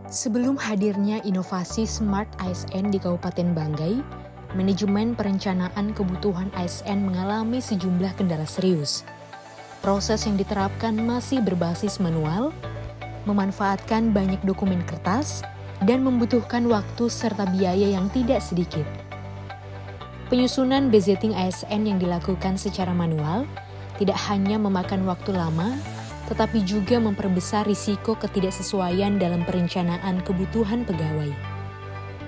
Sebelum hadirnya inovasi Smart ASN di Kabupaten Banggai, manajemen perencanaan kebutuhan ASN mengalami sejumlah kendala serius. Proses yang diterapkan masih berbasis manual, memanfaatkan banyak dokumen kertas, dan membutuhkan waktu serta biaya yang tidak sedikit. Penyusunan budgeting ASN yang dilakukan secara manual tidak hanya memakan waktu lama, tetapi juga memperbesar risiko ketidaksesuaian dalam perencanaan kebutuhan pegawai.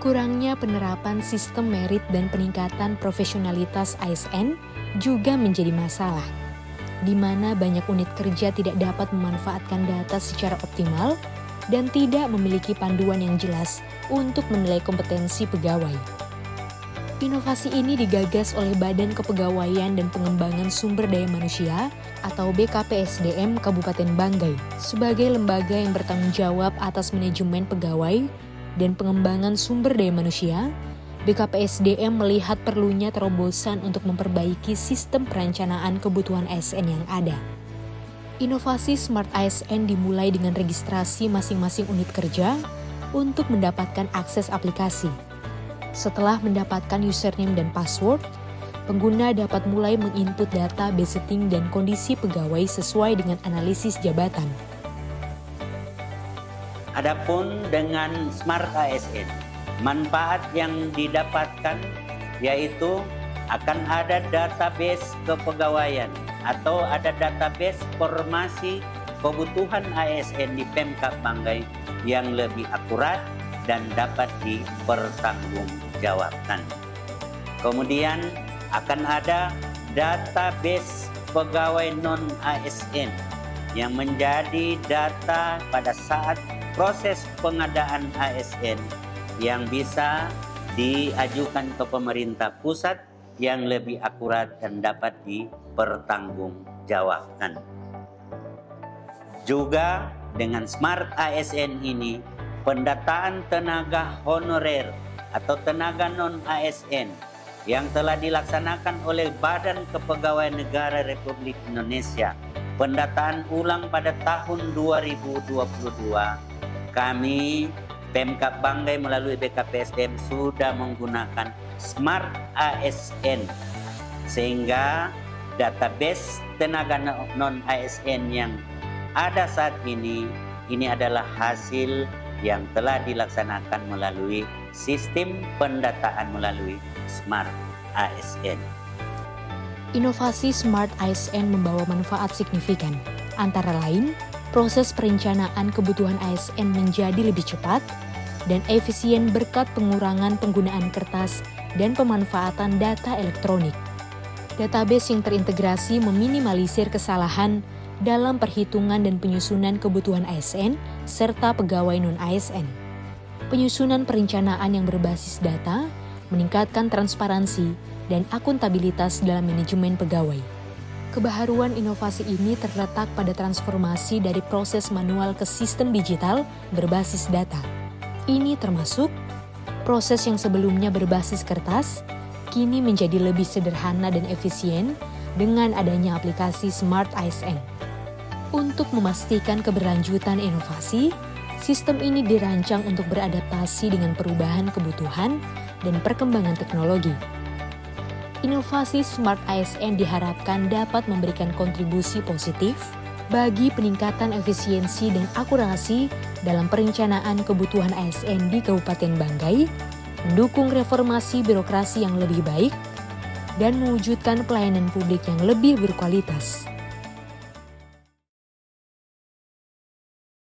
Kurangnya penerapan sistem merit dan peningkatan profesionalitas ASN juga menjadi masalah, di mana banyak unit kerja tidak dapat memanfaatkan data secara optimal dan tidak memiliki panduan yang jelas untuk menilai kompetensi pegawai. Inovasi ini digagas oleh Badan Kepegawaian dan Pengembangan Sumber Daya Manusia atau BKPSDM Kabupaten Banggai sebagai lembaga yang bertanggung jawab atas manajemen pegawai dan pengembangan sumber daya manusia. BKPSDM melihat perlunya terobosan untuk memperbaiki sistem perencanaan kebutuhan ASN yang ada. Inovasi Smart ASN dimulai dengan registrasi masing-masing unit kerja untuk mendapatkan akses aplikasi. Setelah mendapatkan username dan password, pengguna dapat mulai menginput data budgeting dan kondisi pegawai sesuai dengan analisis jabatan. Adapun dengan Smart ASN, manfaat yang didapatkan yaitu akan ada database kepegawaian atau ada database formasi kebutuhan ASN di Pemkab Banggai yang lebih akurat dan dapat dipertanggungjawabkan. Kemudian akan ada database pegawai non-ASN yang menjadi data pada saat proses pengadaan ASN yang bisa diajukan ke pemerintah pusat yang lebih akurat dan dapat dipertanggungjawabkan. Juga dengan Smart ASN ini, pendataan tenaga honorer atau tenaga non-ASN yang telah dilaksanakan oleh Badan Kepegawaian Negara Republik Indonesia, pendataan ulang pada tahun 2022, kami Pemkab Banggai melalui BKPSDM sudah menggunakan Smart ASN sehingga database tenaga non-ASN yang ada saat ini adalah hasil yang telah dilaksanakan melalui sistem pendataan melalui Smart ASN. Inovasi Smart ASN membawa manfaat signifikan, antara lain proses perencanaan kebutuhan ASN menjadi lebih cepat dan efisien berkat pengurangan penggunaan kertas dan pemanfaatan data elektronik. Database yang terintegrasi meminimalisir kesalahan dalam perhitungan dan penyusunan kebutuhan ASN serta pegawai non-ASN. Penyusunan perencanaan yang berbasis data meningkatkan transparansi dan akuntabilitas dalam manajemen pegawai. Kebaharuan inovasi ini terletak pada transformasi dari proses manual ke sistem digital berbasis data. Ini termasuk proses yang sebelumnya berbasis kertas, kini menjadi lebih sederhana dan efisien dengan adanya aplikasi Smart ASN. Untuk memastikan keberlanjutan inovasi, sistem ini dirancang untuk beradaptasi dengan perubahan kebutuhan dan perkembangan teknologi. Inovasi Smart ASN diharapkan dapat memberikan kontribusi positif bagi peningkatan efisiensi dan akurasi dalam perencanaan kebutuhan ASN di Kabupaten Banggai, mendukung reformasi birokrasi yang lebih baik, dan mewujudkan pelayanan publik yang lebih berkualitas.